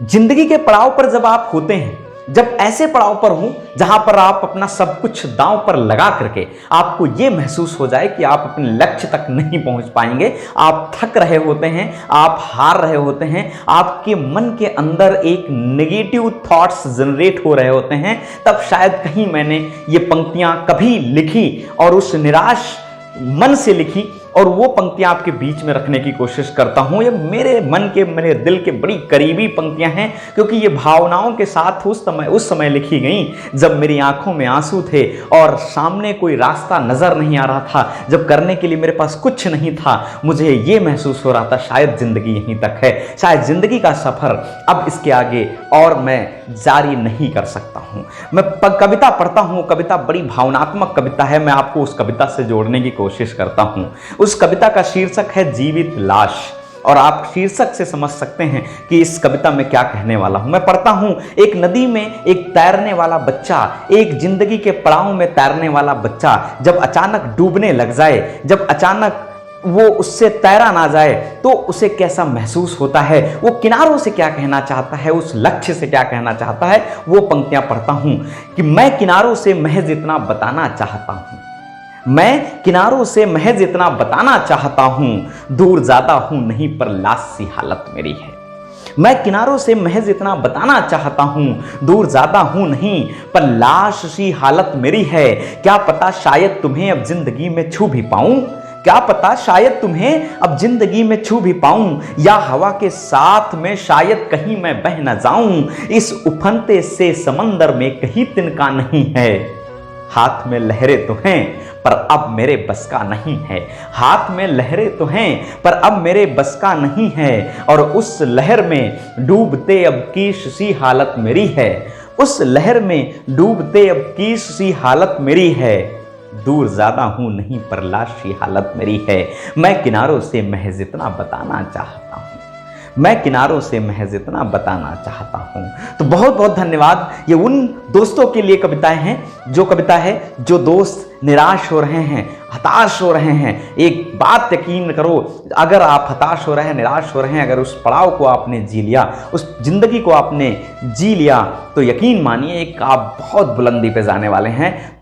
जिंदगी के पड़ाव पर जब आप होते हैं, जब ऐसे पड़ाव पर हो जहां पर आप अपना सब कुछ दांव पर लगा करके आपको यह महसूस हो जाए कि आप अपने लक्ष्य तक नहीं पहुंच पाएंगे, आप थक रहे होते हैं, आप हार रहे होते हैं, आपके मन के अंदर एक नेगेटिव थॉट्स जनरेट हो रहे होते हैं, तब शायद कहीं मैंने ये पंक्तियां कभी लिखी और उस निराश मन से लिखी और वो पंक्तियां आपके बीच में रखने की कोशिश करता हूं। ये मेरे मन के, मेरे दिल के बड़ी करीबी पंक्तियां हैं, क्योंकि ये भावनाओं के साथ उस समय लिखी गई जब मेरी आंखों में आंसू थे और सामने कोई रास्ता नजर नहीं आ रहा था, जब करने के लिए मेरे पास कुछ नहीं था। मुझे ये महसूस हो रहा था शायद जिंदगी यहीं तक है, शायद जिंदगी का सफर अब इसके आगे और मैं जारी नहीं कर सकता हूं। मैं कविता पढ़ता हूं, कविता बड़ी भावनात्मक कविता है, मैं आपको उस कविता से जोड़ने की कोशिश करता हूं। उस कविता का शीर्षक है जीवित लाश, और आप शीर्षक से समझ सकते हैं कि इस कविता में क्या कहने वाला हूं। मैं पढ़ता हूं, एक नदी में एक तैरने वाला बच्चा, एक जिंदगी के पड़ाव में तैरने वाला बच्चा जब अचानक डूबने लग जाए, जब अचानक वो उससे तैरा ना जाए तो उसे कैसा महसूस होता है, वो किनारों से क्या कहना चाहता है, उस लक्ष्य से क्या कहना चाहता है, वो पंक्तियां पढ़ता हूं कि मैं किनारों से महज इतना बताना चाहता हूं, मैं किनारों से महज इतना बताना चाहता हूं, दूर ज्यादा हूं नहीं पर लाश सी हालत मेरी है। मैं किनारों से महज इतना बताना चाहता हूं, दूर ज्यादा हूं नहीं पर लाश सी हालत मेरी है। क्या पता शायद तुम्हें अब जिंदगी में छू भी पाऊं, क्या पता शायद तुम्हें अब जिंदगी में छू भी पाऊं, या हवा के साथ में शायद कहीं मैं बह न जाऊं। इस उफनते से समंदर में कहीं तिनका नहीं है, हाथ में लहरें तो हैं पर अब मेरे बस का नहीं है, हाथ में लहरें तो हैं पर अब मेरे बस का नहीं है। और उस लहर में डूबते अब कीश सी हालत मेरी है, उस लहर में डूबते अब कीश सी हालत मेरी है, दूर ज्यादा हूं नहीं पर लाश सी हालत मेरी है। मैं किनारों से महज इतना बताना चाहता हूं, मैं किनारों से महज इतना बताना चाहता हूं। तो बहुत बहुत धन्यवाद। ये उन दोस्तों के लिए कविताएं हैं, जो कविता है जो दोस्त निराश हो रहे हैं, हताश हो रहे हैं। एक बात यकीन करो, अगर आप हताश हो रहे हैं, निराश हो रहे हैं, अगर उस पड़ाव को आपने जी लिया, उस जिंदगी को आपने जी लिया, तो यकीन मानिए एक आप बहुत बुलंदी पे जाने वाले हैं।